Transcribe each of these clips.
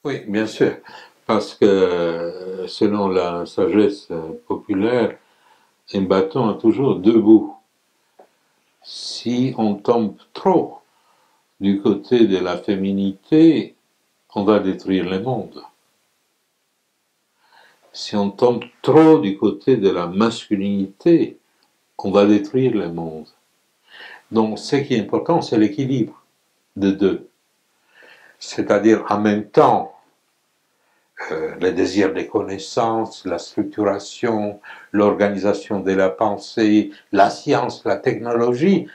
Oui, bien sûr, parce que selon la sagesse populaire, un bâton a toujours deux bouts. Si on tombe trop du côté de la féminité, on va détruire le monde. Si on tombe trop du côté de la masculinité, on va détruire le monde. Donc ce qui est important, c'est l'équilibre de deux. C'est-à-dire en même temps, le désir des connaissances, la structuration, l'organisation de la pensée, la science, la technologie,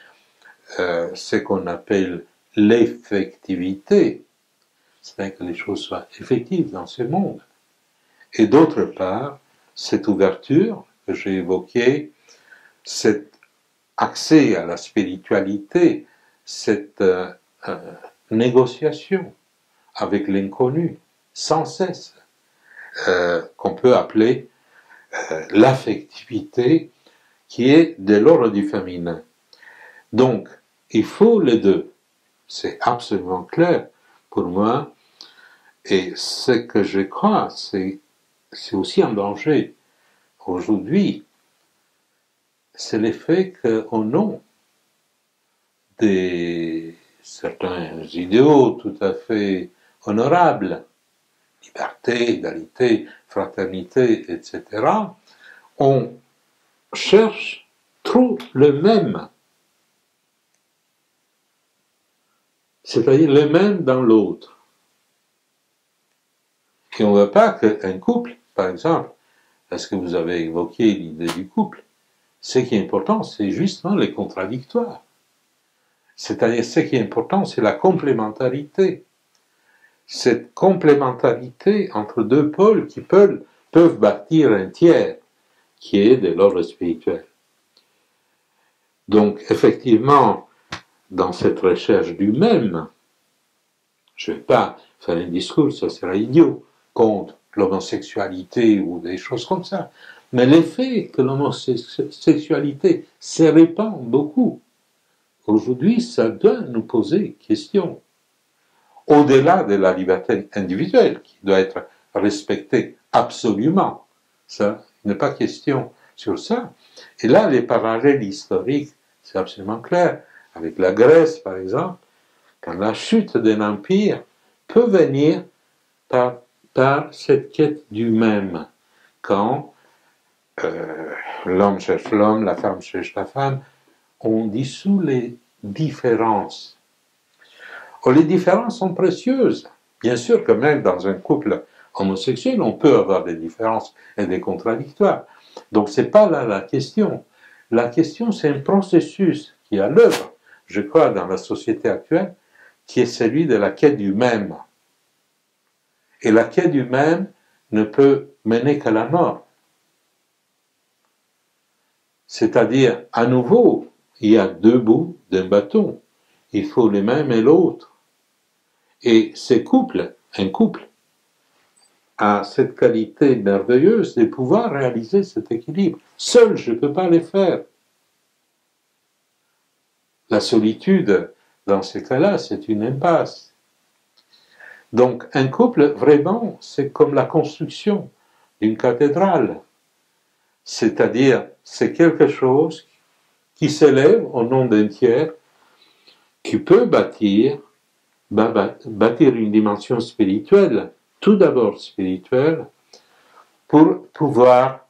ce qu'on appelle l'effectivité, c'est-à-dire que les choses soient effectives dans ce monde. Et d'autre part, cette ouverture que j'ai évoquée, cet accès à la spiritualité, cette négociation avec l'inconnu, sans cesse, qu'on peut appeler l'affectivité, qui est de l'ordre du féminin. Donc, il faut les deux. C'est absolument clair pour moi. Et ce que je crois, c'est aussi un danger aujourd'hui, c'est l'effet qu'au nom de certains idéaux tout à fait honorables, liberté, égalité, fraternité, etc., on cherche trop le même, c'est-à-dire le même dans l'autre. Et on ne veut pas qu'un couple, par exemple, parce que vous avez évoqué l'idée du couple, ce qui est important, c'est justement les contradictoires. C'est-à-dire, ce qui est important, c'est la complémentarité. Cette complémentarité entre deux pôles qui peuvent bâtir un tiers, qui est de l'ordre spirituel. Donc, effectivement, dans cette recherche du même, je ne vais pas faire un discours, ça sera idiot, contre l'homosexualité ou des choses comme ça. Mais l'effet que l'homosexualité se répand beaucoup, aujourd'hui, ça doit nous poser question. Au-delà de la liberté individuelle, qui doit être respectée absolument. Ça, il n'est pas question sur ça. Et là, les parallèles historiques, c'est absolument clair. Avec la Grèce, par exemple, quand la chute d'un empire peut venir par cette quête du même. Quand l'homme cherche l'homme, la femme cherche la femme, on dissout les différences. Oh, les différences sont précieuses. Bien sûr que même dans un couple homosexuel, on peut avoir des différences et des contradictoires. Donc c'est pas là la question. La question, c'est un processus qui est à l'œuvre, je crois, dans la société actuelle, qui est celui de la quête du même. Et la quête du même ne peut mener qu'à la mort. C'est-à-dire, à nouveau, il y a deux bouts d'un bâton. Il faut le même et l'autre. Et ces couples, un couple, a cette qualité merveilleuse de pouvoir réaliser cet équilibre. Seul, je ne peux pas le faire. La solitude, dans ces cas-là, c'est une impasse. Donc, un couple, vraiment, c'est comme la construction d'une cathédrale. C'est-à-dire, c'est quelque chose qui s'élève au nom d'un tiers, qui peut bâtir une dimension spirituelle, tout d'abord spirituelle, pour pouvoir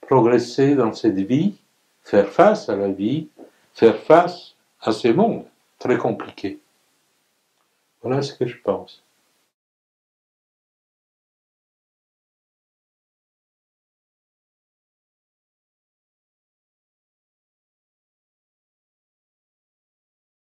progresser dans cette vie, faire face à la vie, faire face à ce monde très compliqué. Voilà ce que je pense.